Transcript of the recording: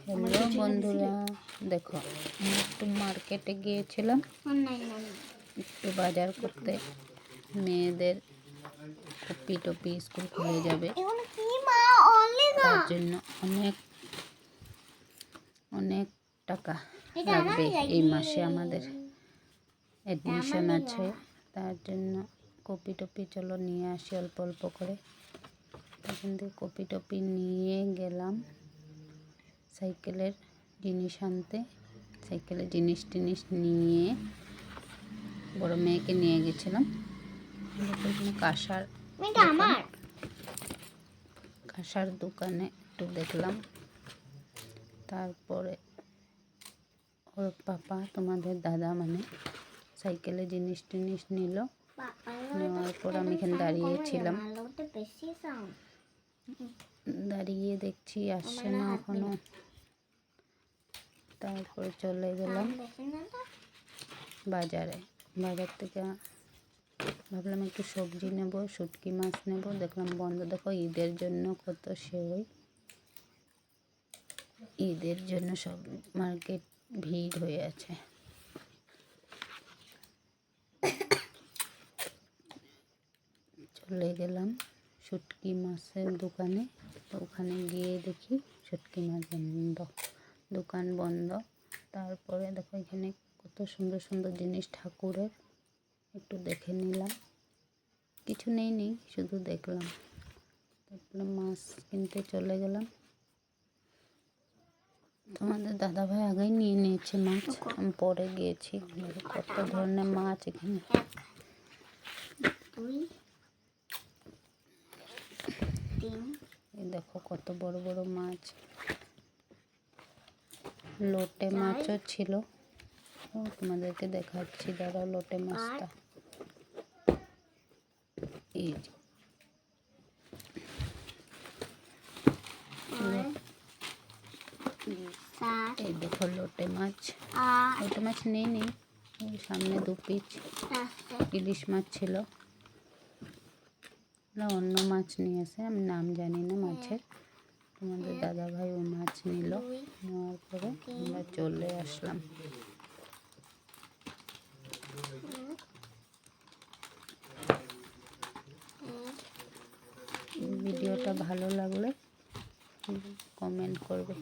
Hello বন্ধুরা, দেখো আমি একটু মার্কেটে গিয়েছিলাম একটু বাজার করতে। মেয়েদের কপি টপি স্কুল খুলে যাবে, তার জন্য অনেক টাকা লাগবে। এই মাসে আমাদের অ্যাডমিশন আছে, তার জন্য কপি টপি চলো নিয়ে আসি অল্প অল্প করে। তখন থেকে কপি টপি নিয়ে গেলাম সাইকেলের জিনিস আনতে। সাইকেলের জিনিস টিনিস নিয়ে বড় মেয়েকে নিয়ে গেছিলাম কাঁসার দোকানে একটু দেখলাম। তারপরে ওর পাপা, তোমাদের দাদা মানে সাইকেলে জিনিস টিনিস নিল। নেওয়ার পর আমি এখানে দাঁড়িয়েছিলাম, দাঁড়িয়ে দেখছি আসছে না এখনো। তারপরে চলে গেলাম বাজার থেকে ভাবলাম একটু সবজি নেব, শুটকি মাছ নেব। দেখলাম বন্ধ। দেখো ঈদের জন্য কত সেওই, ঈদের জন্য সব মার্কেট ভিড় হয়ে আছে। চলে গেলাম শুটকি মাছের দোকানে। ওখানে গিয়ে দেখি শুটকি মাছ বন্ধ, দোকান বন্ধ। তারপরে দেখো এখানে কত সুন্দর সুন্দর জিনিস ঠাকুরের, একটু দেখে নিলাম। কিছু নেই, শুধু দেখলাম। তারপরে মাছ কিনতে চলে গেলাম। তোমাদের দাদাভাই আগেই নিয়ে নিয়েছে মাছ, আমি পরে গিয়েছি। কত ধরনের মাছ এখানে। এই দেখো কত বড় বড় মাছ। লোটে মাছও ছিল, তোমাদেরকে দেখাচ্ছি, দাঁড়াও। লোটে মাছটা এই দেখো লোটে মাছ নেই, ওই সামনে 2 পিস ইলিশ মাছ ছিল। অন্য মাছ নিয়ে আসে, আমি নাম জানি না মাছের। তোমাদের দাদাভাই ও মাছ নিল। নেওয়ার পরে আমরা চলে আসলাম। ভিডিওটা ভালো লাগলে কমেন্ট করবে।